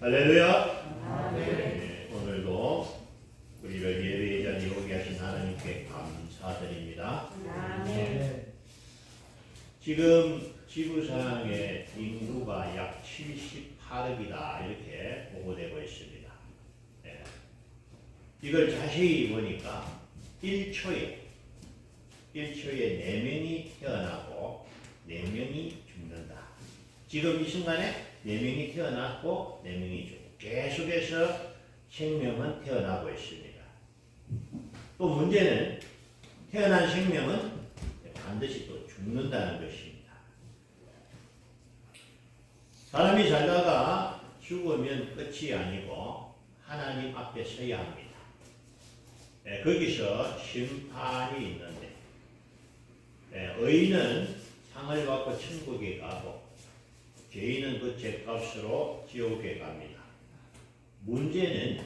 할렐루야. 네, 오늘도 우리를 예배의 자리에 오게 하신 하나님께 감사드립니다. 지금 지구상의 인구가 약 78억이다 이렇게 보고되고 있습니다. 네. 이걸 자세히 보니까 1초에 4명이 태어나고 4명이 죽는다. 지금 이 순간에 4명이 태어났고 4명이 죽고 계속해서 생명은 태어나고 있습니다. 또 문제는 태어난 생명은 반드시 또 죽는다는 것입니다. 사람이 살다가 죽으면 끝이 아니고 하나님 앞에 서야 합니다. 거기서 심판이 있는데 의인은 상을 받고 천국에 가고 죄인은 그 죄값으로 지옥에 갑니다. 문제는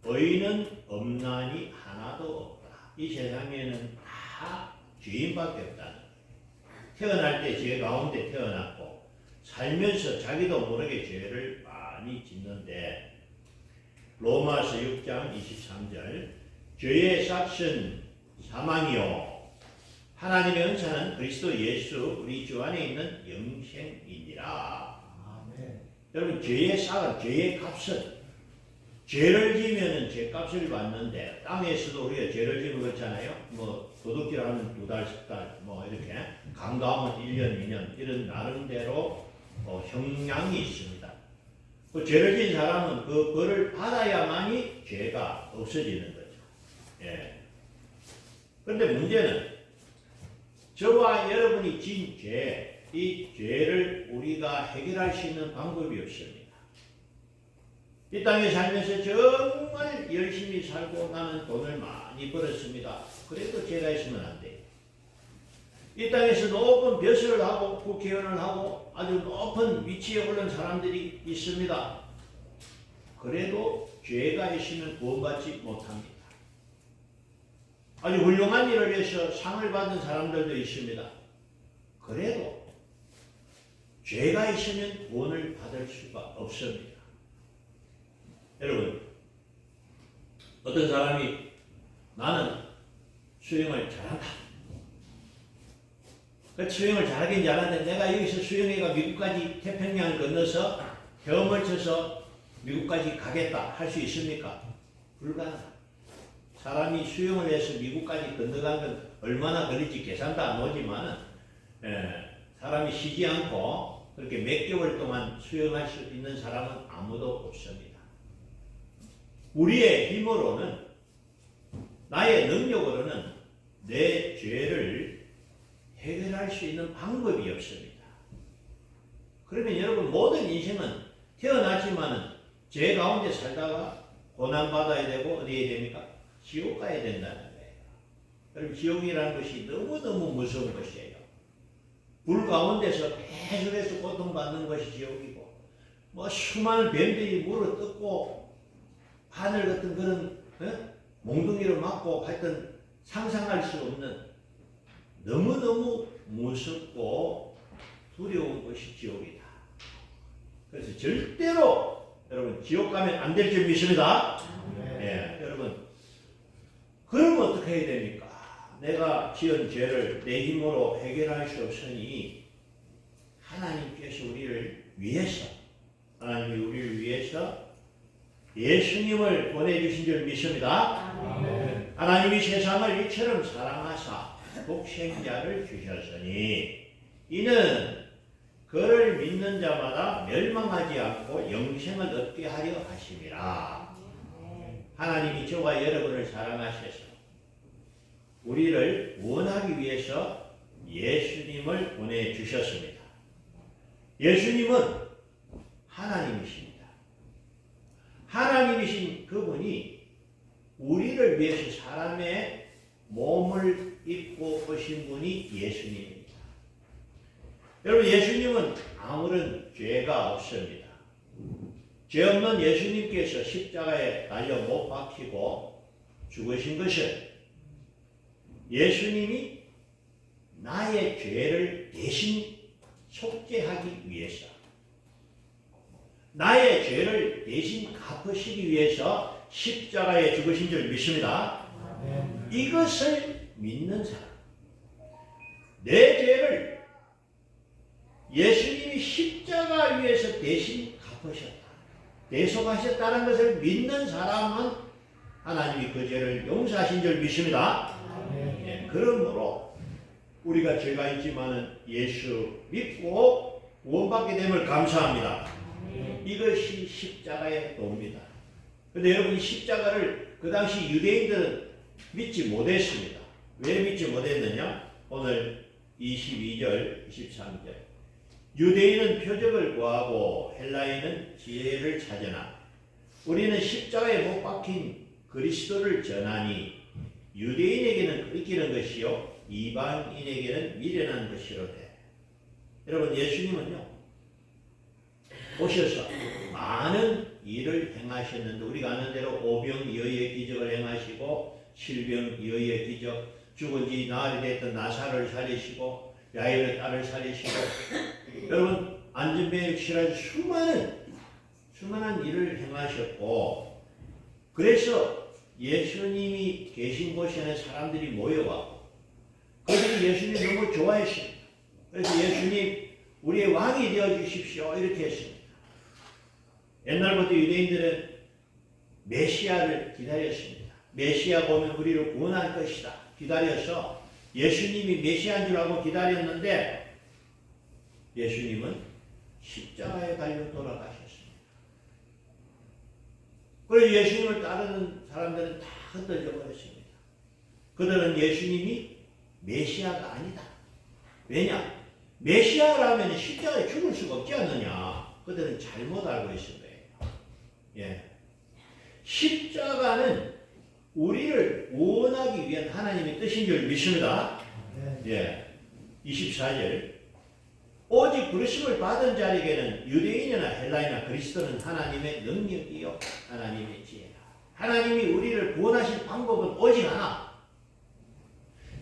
의인은 없나니 하나도 없다. 이 세상에는 다 죄인밖에 없다는 거예요. 태어날 때 죄 가운데 태어났고 살면서 자기도 모르게 죄를 많이 짓는데 로마서 6장 23절 죄의 삭은 사망이요 하나님의 은사는 그리스도 예수 우리 주 안에 있는 영생이니라. 아멘. 여러분 죄의 삭은 죄의 값은 죄를 지면은 죄값을 받는데 땅에서도 우리가 죄를 지면 그렇잖아요. 뭐 도둑질하면 2달, 10달 뭐 이렇게 강도하면 1년, 2년 이런 나름대로 형량이 있습니다. 그 죄를 지은 사람은 그 벌을 받아야만이 죄가 없어지는 거죠. 예. 그런데 문제는 저와 여러분이 지은 죄, 이 죄를 우리가 해결할 수 있는 방법이 없습니다. 이 땅에 살면서 정말 열심히 살고 나는 돈을 많이 벌었습니다. 그래도 죄가 있으면 안 돼요. 이 땅에서 높은 벼슬을 하고 국회의원을 하고 아주 높은 위치에 오른 사람들이 있습니다. 그래도 죄가 있으면 구원받지 못합니다. 아주 훌륭한 일을 해서 상을 받은 사람들도 있습니다. 그래도 죄가 있으면 구원을 받을 수가 없습니다. 여러분, 어떤 사람이 나는 수영을 잘한다. 그 수영을 잘하긴 잘하는데 내가 여기서 수영해가 미국까지 태평양을 건너서 헤엄을 쳐서 미국까지 가겠다 할 수 있습니까? 불가능합니다. 사람이 수영을 해서 미국까지 건너간 건 얼마나 걸릴지 계산도 안 오지만은 사람이 쉬지 않고 그렇게 몇 개월 동안 수영할 수 있는 사람은 아무도 없습니다. 우리의 힘으로는 나의 능력으로는 내 죄를 해결할 수 있는 방법이 없습니다. 그러면 여러분 모든 인생은 태어났지만은 죄 가운데 살다가 고난받아야 되고 어디에 됩니까? 지옥 가야 된다는 거예요. 여러분 지옥이라는 것이 너무너무 무서운 것이에요. 불 가운데서 계속해서 고통받는 것이 지옥이고 뭐 수많은 뱀들이 물을 뜯고 하늘 같은 그런 몽둥이를 맞고 하여튼 상상할 수 없는 너무너무 무섭고 두려운 것이 지옥이다. 그래서 절대로 여러분 지옥 가면 안 될 줄 믿습니다. 네, 여러분 그러면 어떻게 해야 됩니까? 내가 지은 죄를 내 힘으로 해결할 수 없으니 하나님께서 우리를 위해서 하나님이 우리를 위해서 예수님을 보내주신 줄 믿습니다. 아멘. 하나님이 세상을 이처럼 사랑하사 독생자를 주셨으니 이는 그를 믿는 자마다 멸망하지 않고 영생을 얻게 하려 하심이라. 하나님이 저와 여러분을 사랑하셔서 우리를 구원하기 위해서 예수님을 보내주셨습니다. 예수님은 하나님이십니다. 하나님이신 그분이 우리를 위해서 사람의 몸을 입고 오신 분이 예수님입니다. 여러분 예수님은 아무런 죄가 없습니다. 죄 없는 예수님께서 십자가에 달려 못 박히고 죽으신 것은 예수님이 나의 죄를 대신 속죄하기 위해서 나의 죄를 대신 갚으시기 위해서 십자가에 죽으신 줄 믿습니다. 이것을 믿는 사람, 내 죄를 예수님이 십자가 위에서 대신 갚으셨다, 대속하셨다는 것을 믿는 사람은 하나님이 그 죄를 용서하신 줄 믿습니다. 그러므로 우리가 죄가 있지만은 예수 믿고 구원받게 됨을 감사합니다. 이것이 십자가의 도입니다. 그런데 여러분, 이 십자가를 그 당시 유대인들은 믿지 못했습니다. 왜 믿지 못했느냐? 오늘 22절, 23절. 유대인은 표적을 구하고 헬라인은 지혜를 찾으나 우리는 십자가에 못 박힌 그리스도를 전하니 유대인에게는 거리끼는 것이요 이방인에게는 미련한 것이로되. 여러분, 예수님은요 오셔서 많은 일을 행하셨는데 우리가 아는 대로 오병이어의 기적을 행하시고 실병이어의 기적, 죽은 지 나흘이 됐던 나사를 살리시고 야일의 딸을 살리시고 여러분 안전병에 치료한 수많은 일을 행하셨고, 그래서 예수님이 계신 곳에는 사람들이 모여왔고 그들이 예수님 너무 좋아했습니다. 그래서 예수님 우리의 왕이 되어주십시오 이렇게 했습니다. 옛날부터 유대인들은 메시아를 기다렸습니다. 메시아가 오면 우리를 구원할 것이다 기다려서 예수님이 메시아인 줄 알고 기다렸는데 예수님은 십자가에 달려 돌아가셨습니다. 그래서 예수님을 따르는 사람들은 다 흩어져 버렸습니다. 그들은 예수님이 메시아가 아니다. 왜냐? 메시아라면 십자가에 죽을 수가 없지 않느냐. 그들은 잘못 알고 있을 거예요. 예. 십자가는 우리를 구원하기 위한 하나님의 뜻인 줄 믿습니다. 예. 24절. 오직 부르심을 받은 자에게는 유대인이나 헬라이나 그리스도는 하나님의 능력이요 하나님의 지혜라. 하나님이 우리를 구원하실 방법은 오직 하나.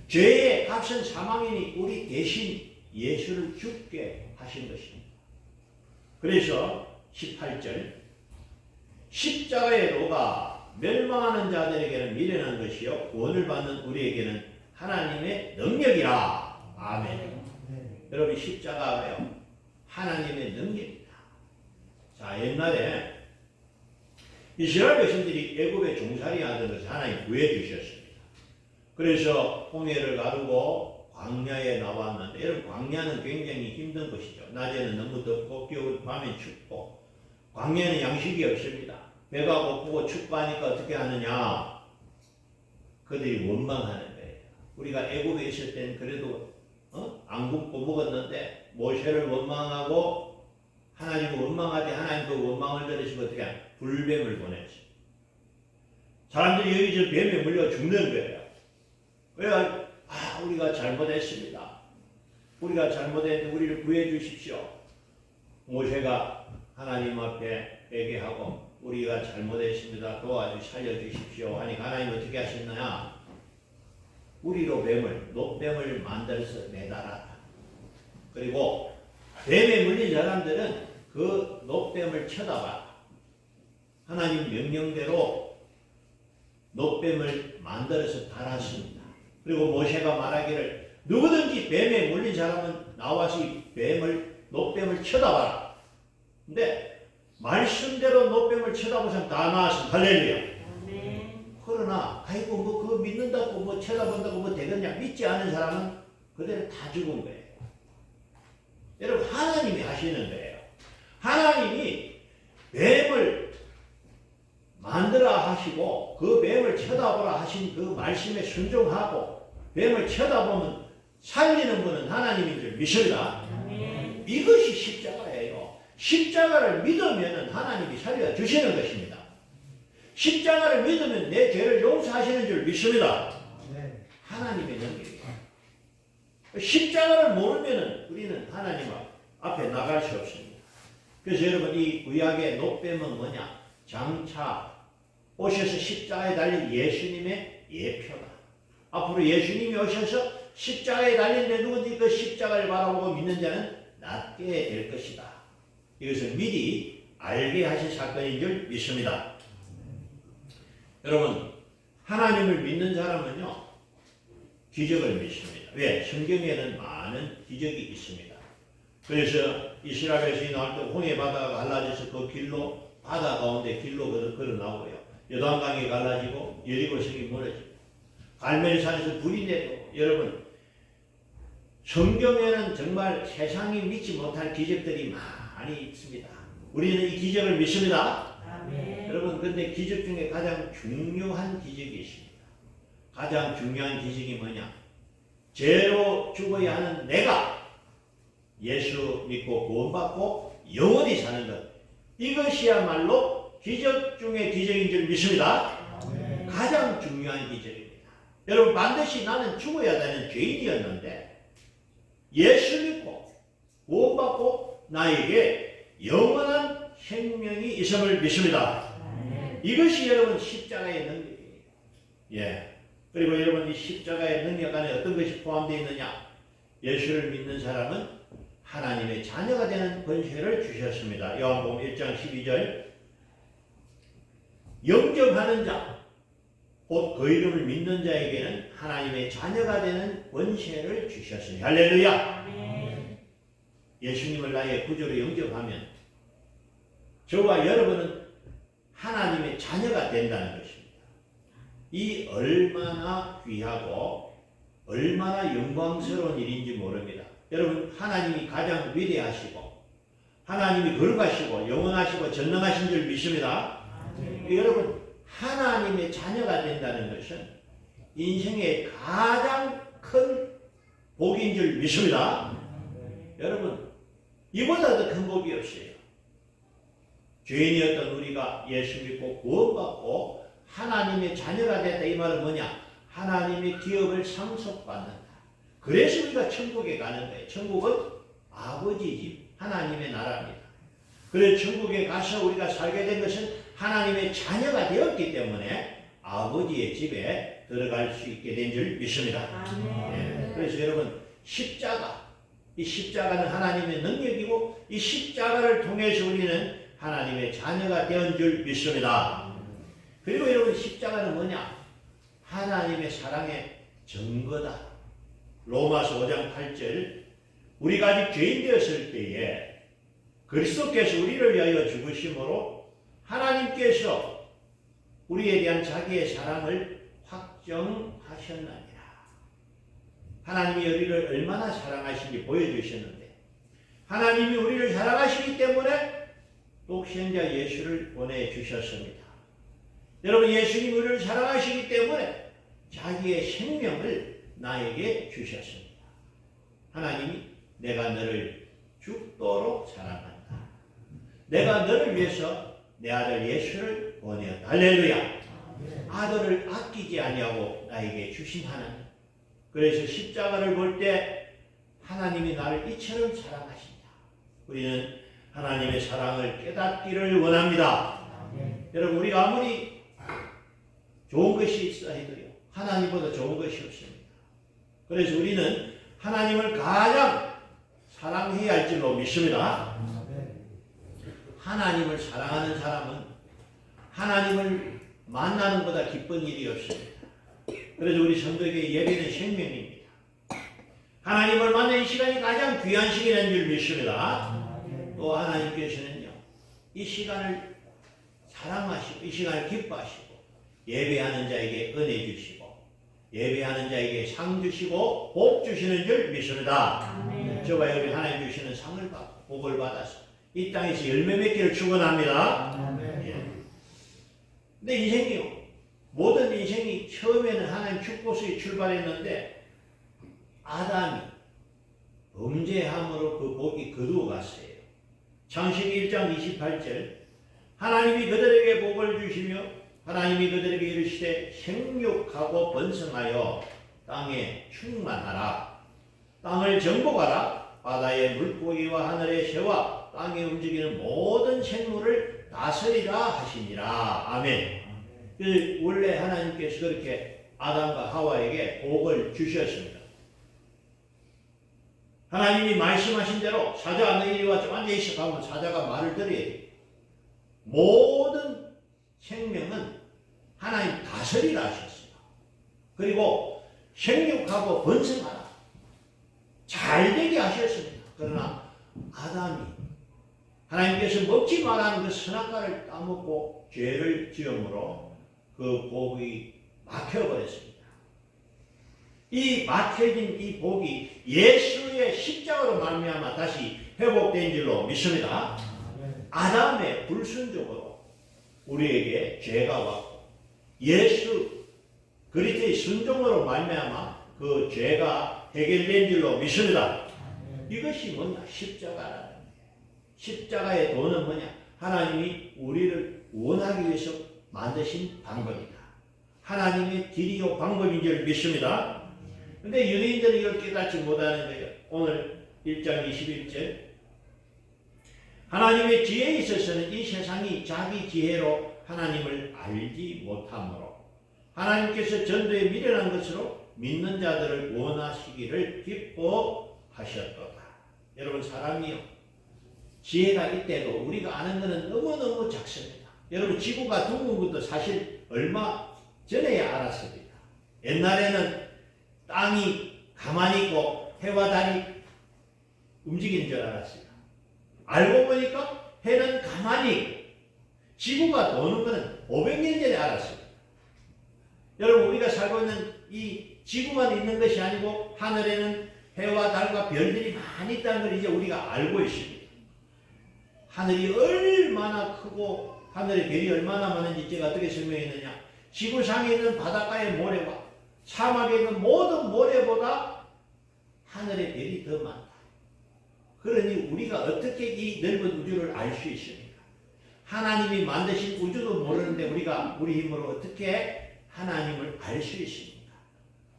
죄의 값은 사망이니 우리 대신 예수를 죽게 하신 것입니다. 그래서 18절. 십자가의 도가 멸망하는 자들에게는 미련한 것이요 구원을 받는 우리에게는 하나님의 능력이라. 아멘. 여러분, 십자가가요 하나님의 능력입니다. 자, 옛날에 이스라엘 백성들이 애굽에 종살이 하던 것을 하나님 구해주셨습니다. 그래서 홍해를 가르고 광야에 나왔는데, 여러분 광야는 굉장히 힘든 것이죠. 낮에는 너무 덥고 겨울 밤에 춥고 광야는 양식이 없습니다. 배가 고프고 춥고 하니까 어떻게 하느냐? 그들이 원망하는 거예요. 우리가 애굽에 있을 땐 그래도 안 굶고 먹었는데 모세를 원망하고 하나님을 원망하되 하나님 그 원망을 들으시고 어떻게 하냐? 불뱀을 보냈어요. 사람들이 여기저기 뱀에 물려 죽는 거예요. 왜? 우리가 잘못했습니다. 우리가 잘못했는데 우리를 구해 주십시오. 모세가 하나님 앞에 회개하고 우리가 잘못했습니다. 도와주 살려주십시오 하니 하나님 어떻게 하셨나요? 우리로 녹뱀을 만들어서 매달았다. 그리고 뱀에 물린 사람들은 그 녹뱀을 쳐다봐. 하나님 명령대로 녹뱀을 만들어서 달았습니다. 그리고 모세가 말하기를 누구든지 뱀에 물린 사람은 나와서 이 녹뱀을 쳐다봐라. 근데 말씀대로 녹뱀을 쳐다보면 다 나왔습니다. 할렐루야. 그러나 아이고 그거 믿는다고 쳐다본다고 되겠냐? 믿지 않은 사람은 그대로 다 죽은 거예요. 여러분, 하나님이 하시는 거예요. 하나님이 뱀을 만들어 하시고 그 뱀을 쳐다보라 하신 그 말씀에 순종하고 뱀을 쳐다보면 살리는 분은 하나님인 줄 믿습니다. 이것이 십자가예요. 십자가를 믿으면 하나님이 살려주시는 것입니다. 십자가를 믿으면 내 죄를 용서하시는 줄 믿습니다. 하나님의 능력이에요. 십자가를 모르면 우리는 하나님 앞에 나갈 수 없습니다. 그래서 여러분, 이 구약의 녹뱀은 뭐냐? 장차 오셔서 십자가에 달린 예수님의 예표다. 앞으로 예수님이 오셔서 십자가에 달린데 누구든지 그 십자가를 바라보고 믿는 자는 낫게 될 것이다. 이것을 미리 알게 하신 사건인 줄 믿습니다. 여러분, 하나님을 믿는 사람은요, 기적을 믿습니다. 왜? 성경에는 많은 기적이 있습니다. 그래서 이스라엘에서 나올 때 홍해 바다가 갈라져서 그 길로, 바다 가운데 길로 걸어 나오고요. 요단강이 갈라지고 여리고 성이 무너지고 갈멜산에서 불이 내리고. 여러분, 성경에는 정말 세상이 믿지 못할 기적들이 많이 있습니다. 우리는 이 기적을 믿습니다. 아멘. 여러분, 근데 기적 중에 가장 중요한 기적이 있습니다. 가장 중요한 기적이 뭐냐? 죄로 죽어야 하는 내가 예수 믿고 구원받고 영원히 사는 것. 이것이야말로 기적 중에 기적인 줄 믿습니다. 아멘. 가장 중요한 기적입니다. 여러분, 반드시 나는 죽어야 되는 죄인이었는데 예수 믿고 구원받고 나에게 영원한 생명이 있음을 믿습니다. 이것이 여러분 십자가의 능력입니다. 예. 그리고 여러분, 이 십자가의 능력 안에 어떤 것이 포함되어 있느냐? 예수를 믿는 사람은 하나님의 자녀가 되는 권세를 주셨습니다. 요한복음 1장 12절. 영접하는 자, 곧 그 이름을 믿는 자에게는 하나님의 자녀가 되는 권세를 주셨으니. 할렐루야. 아멘. 예수님을 나의 구주로 영접하면 저와 여러분은 하나님의 자녀가 된다는 것입니다. 이 얼마나 귀하고 얼마나 영광스러운 일인지 모릅니다. 여러분, 하나님이 가장 위대하시고 하나님이 거룩하시고 영원하시고 전능하신 줄 믿습니다. 여러분, 하나님의 자녀가 된다는 것은 인생의 가장 큰 복인 줄 믿습니다. 여러분, 이보다 더 큰 복이 없어요. 죄인이었던 우리가 예수 믿고 구원받고 하나님의 자녀가 됐다. 이 말은 뭐냐? 하나님의 기업을 상속받는다. 그래서 우리가 천국에 가는 거예요. 천국은 아버지 집, 하나님의 나라입니다. 그래서 천국에 가서 우리가 살게 된 것은 하나님의 자녀가 되었기 때문에 아버지의 집에 들어갈 수 있게 된 줄 믿습니다. 예. 그래서 여러분, 십자가, 이 십자가는 하나님의 능력이고 이 십자가를 통해서 우리는 하나님의 자녀가 된 줄 믿습니다. 그리고 여러분, 십자가는 뭐냐? 하나님의 사랑의 증거다. 로마서 5장 8절. 우리가 아직 죄인 되었을 때에 그리스도께서 우리를 위하여 죽으심으로 하나님께서 우리에 대한 자기의 사랑을 확정하셨느니라. 하나님이 우리를 얼마나 사랑하신지 보여주셨는데, 하나님이 우리를 사랑하시기 때문에 독생자 예수를 보내주셨습니다. 여러분, 예수님이 우리를 사랑하시기 때문에 자기의 생명을 나에게 주셨습니다. 하나님이 내가 너를 죽도록 사랑한다. 내가 너를 위해서 내 아들 예수를 보내었다. 할렐루야. 아들을 아끼지 아니하고 나에게 주신 하나님. 그래서 십자가를 볼 때 하나님이 나를 이처럼 사랑하신다. 우리는 하나님의 사랑을 깨닫기를 원합니다. 여러분, 우리가 아무리 좋은 것이 있어 해도요, 하나님보다 좋은 것이 없습니다. 그래서 우리는 하나님을 가장 사랑해야 할 줄로 믿습니다. 하나님을 사랑하는 사람은 하나님을 만나는 것보다 기쁜 일이 없습니다. 그래서 우리 성도에게 예배는 생명입니다. 하나님을 만나는 시간이 가장 귀한 시간인 줄 믿습니다. 또 하나님께서는요, 이 시간을 사랑하시고 이 시간을 기뻐하시고 예배하는 자에게 은혜 주시고 예배하는 자에게 상 주시고 복 주시는 줄 믿습니다. 저와 여러분, 하나님 주시는 상을 받고 복을 받아서 이 땅에서 열매 맺기를 축원합니다. 근데 인생이요, 모든 인생이 처음에는 하나님 축복에서 출발했는데 아담이 범죄함으로 그 복이 거두어 갔어요. 창세기 1장 28절. 하나님이 그들에게 복을 주시며 하나님이 그들에게 이르시되 생육하고 번성하여 땅에 충만하라. 땅을 정복하라. 바다의 물고기와 하늘의 새와 땅에 움직이는 모든 생물을 다스리라 하시니라. 아멘. 원래 하나님께서 그렇게 아담과 하와에게 복을 주셨습니다. 하나님이 말씀하신 대로 사자 너희와 좀 앉아있어 하면 사자가 말을 들어야 돼. 모든 생명은 하나님 다스리라 하셨어요. 그리고 생육하고 번성하라. 잘 되게 하셨습니다. 그러나 아담이 하나님께서 먹지 말라는 그 선악과를 따먹고 죄를 지음으로 그 복이 막혀버렸습니다. 이 막혀진 이 복이 예수의 십자가로 말미암아 다시 회복된 줄로 믿습니다. 아담의 불순종으로 우리에게 죄가 왔고 예수 그리스도의 순종으로 말미암아 그 죄가 해결된 줄로 믿습니다. 이것이 뭐냐? 십자가라는 거예요. 십자가의 도는 뭐냐? 하나님이 우리를 구원하기 위해서 만드신 방법이다. 하나님의 길이요 방법인 줄 믿습니다. 근데 유대인들은 이걸 깨닫지 못하는 거예요. 오늘 1장 21절 하나님의 지혜에 있어서는 이 세상이 자기 지혜로 하나님을 알지 못하므로 하나님께서 전도에 미련한 것으로 믿는 자들을 원하시기를 기뻐하셨도다. 여러분 사람이요 지혜가 있대도 우리가 아는 것은 너무너무 작습니다. 여러분 지구가 둥근 것도 사실 얼마 전에야 알았습니다. 옛날에는 땅이 가만히 있고 해와 달이 움직이는 줄 알았어요. 알고 보니까 해는 가만히 있고 지구가 도는 것은 500년 전에 알았어요. 여러분 우리가 살고 있는 이 지구만 있는 것이 아니고 하늘에는 해와 달과 별들이 많이 있다는 걸 이제 우리가 알고 있습니다. 하늘이 얼마나 크고 하늘의 별이 얼마나 많은지 제가 어떻게 설명했느냐. 지구상에 있는 바닷가의 모래와 사막에 있는 모든 모래보다 하늘의 별이 더 많다. 그러니 우리가 어떻게 이 넓은 우주를 알 수 있습니까? 하나님이 만드신 우주도 모르는데 우리가 우리 힘으로 어떻게 하나님을 알 수 있습니까?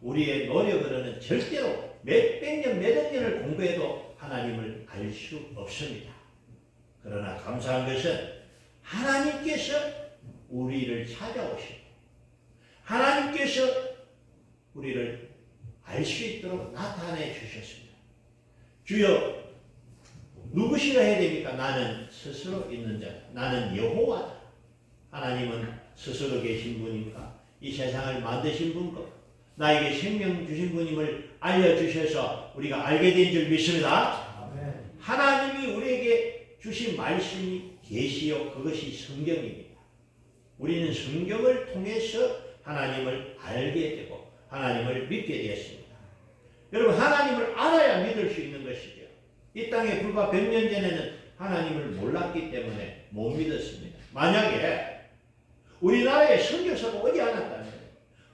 우리의 노력으로는 절대로 몇백 년, 몇억 년을 공부해도 하나님을 알 수 없습니다. 그러나 감사한 것은 하나님께서 우리를 찾아오시고 하나님께서 우리를 알 수 있도록 나타내 주셨습니다. 주여 누구시라 해야 됩니까? 나는 스스로 있는 자다. 나는 여호와다. 하나님은 스스로 계신 분입니까? 이 세상을 만드신 분과 나에게 생명 주신 분임을 알려주셔서 우리가 알게 된 줄 믿습니다. 아멘. 하나님이 우리에게 주신 말씀이 계시요 그것이 성경입니다. 우리는 성경을 통해서 하나님을 알게 되고 하나님을 믿게 되었습니다. 여러분 하나님을 알아야 믿을 수 있는 것이죠. 이 땅에 불과 100년 전에는 하나님을 몰랐기 때문에 못 믿었습니다. 만약에 우리나라에 선교사가 어디 않았다면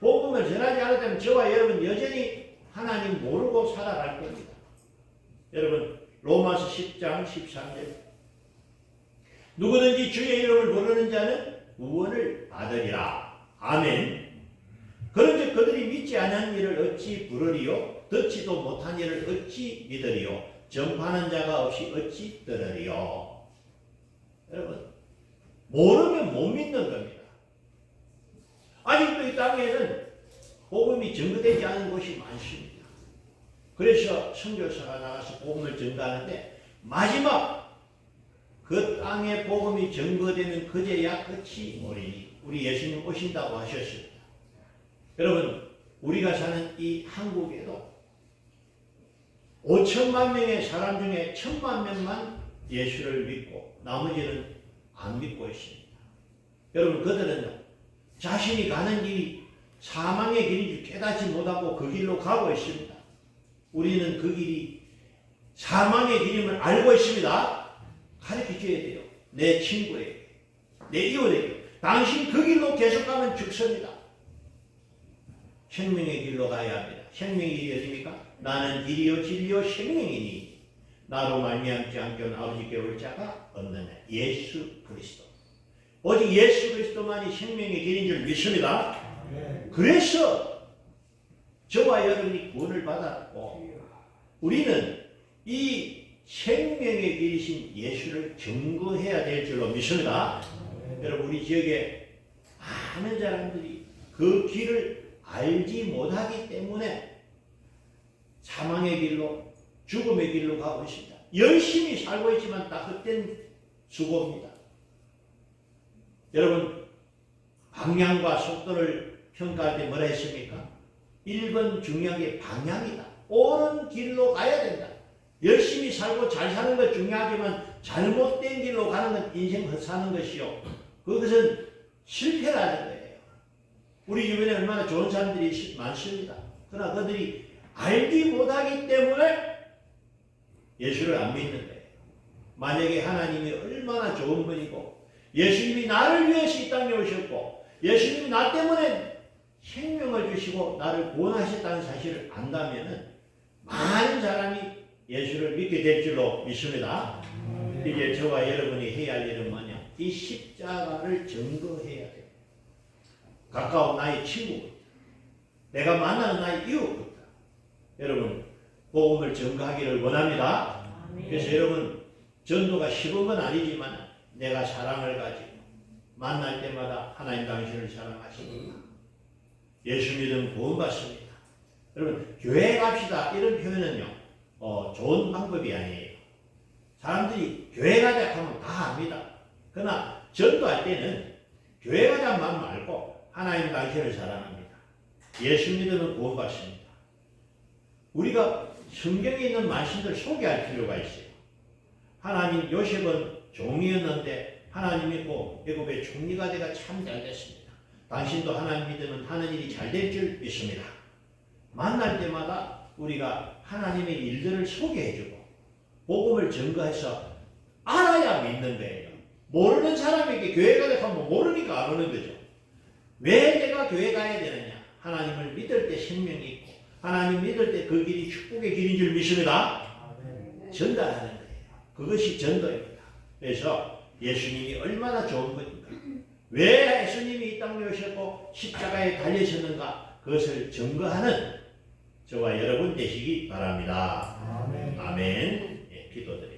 복음을 전하지 않았다면 저와 여러분 여전히 하나님 모르고 살아갈 겁니다. 여러분 로마서 10장 13절 누구든지 주의 이름을 부르는 자는 구원을 받으리라. 아멘. 그런즉 그들이 믿지 않은 일을 어찌 부르리요? 듣지도 못한 일을 어찌 믿으리요? 전파하는 자가 없이 어찌 들으리요? 여러분 모르면 못 믿는 겁니다. 아직도 이 땅에는 복음이 전거되지 않은 곳이 많습니다. 그래서 선교사가 나가서 복음을 전가하는데 마지막 그 땅에 복음이 전거되면 그제야 끝이 오리니 우리 예수님 오신다고 하셨습니다. 여러분 우리가 사는 이 한국에도 5천만 명의 사람 중에 1,000만 명만 예수를 믿고 나머지는 안 믿고 있습니다. 여러분 그들은 자신이 가는 길이 사망의 길인 줄 깨닫지 못하고 그 길로 가고 있습니다. 우리는 그 길이 사망의 길임을 알고 있습니다. 가르쳐줘야 돼요. 내 친구에게, 내 이웃에게. 당신 그 길로 계속 가면 죽습니다. 생명의 길로 가야 합니다. 생명의 길이 어디입니까? 나는 길이요 진리요 생명이니 나로 말미암지 않고는 아버지께 올 자가 없느냐. 예수 그리스도. 오직 예수 그리스도만이 생명의 길인 줄 믿습니다. 그래서 저와 여러분이 구원을 받았고 우리는 이 생명의 길이신 예수를 증거해야 될 줄로 믿습니다. 여러분 우리 지역에 많은 사람들이 그 길을 알지 못하기 때문에 사망의 길로 죽음의 길로 가고 있습니다. 열심히 살고 있지만 다 헛된 수고입니다. 여러분 방향과 속도를 평가할 때 뭐라 했습니까? 1번 중요한 게 방향이다. 옳은 길로 가야 된다. 열심히 살고 잘 사는 것 중요하지만 잘못된 길로 가는 건 인생 헛사는 것이요. 그것은 실패라는 거예요. 우리 주변에 얼마나 좋은 사람들이 많습니다. 그러나 그들이 알지 못하기 때문에 예수를 안 믿는 거예요. 만약에 하나님이 얼마나 좋은 분이고 예수님이 나를 위해서 이 땅에 오셨고 예수님이 나 때문에 생명을 주시고 나를 구원하셨다는 사실을 안다면 많은 사람이 예수를 믿게 될 줄로 믿습니다. 이제 저와 여러분이 해야 할 일은 뭐냐? 이 십자가를 증거해야 돼요. 가까운 나의 친구부터 내가 만나는 나의 이웃부터 여러분 복음을 증거하기를 원합니다. 그래서 여러분 전도가 쉬운 건 아니지만 내가 사랑을 가지고 만날 때마다 하나님 당신을 사랑하십니다. 예수 믿으면 구원받습니다. 여러분 교회 갑시다 이런 표현은요 좋은 방법이 아니에요. 사람들이 교회 가자 하면 다 압니다. 그러나 전도할 때는 교회 가자만 말고 하나님 당신을 사랑합니다. 예수 믿으면 구원받습니다. 우리가 성경에 있는 말씀들 소개할 필요가 있어요. 하나님 요셉은 종이었는데 하나님 믿고 애굽의 총리가 되가 참 잘 됐습니다. 당신도 하나님 믿으면 하는 일이 잘 될 줄 믿습니다. 만날 때마다 우리가 하나님의 일들을 소개해주고 복음을 증거해서 알아야 믿는 거예요. 모르는 사람에게 교회 가자 하면 모르니까 안 오는 거죠. 왜 내가 교회 가야 되느냐? 하나님을 믿을 때 생명이 있고 하나님 믿을 때 그 길이 축복의 길인 줄 믿습니다. 전달하는 거예요. 그것이 전도입니다. 그래서 예수님이 얼마나 좋은 분인가? 왜 예수님이 이 땅에 오셨고 십자가에 달리셨는가? 그것을 증거하는 저와 여러분 되시기 바랍니다. 아멘. 예, 기도드립니다.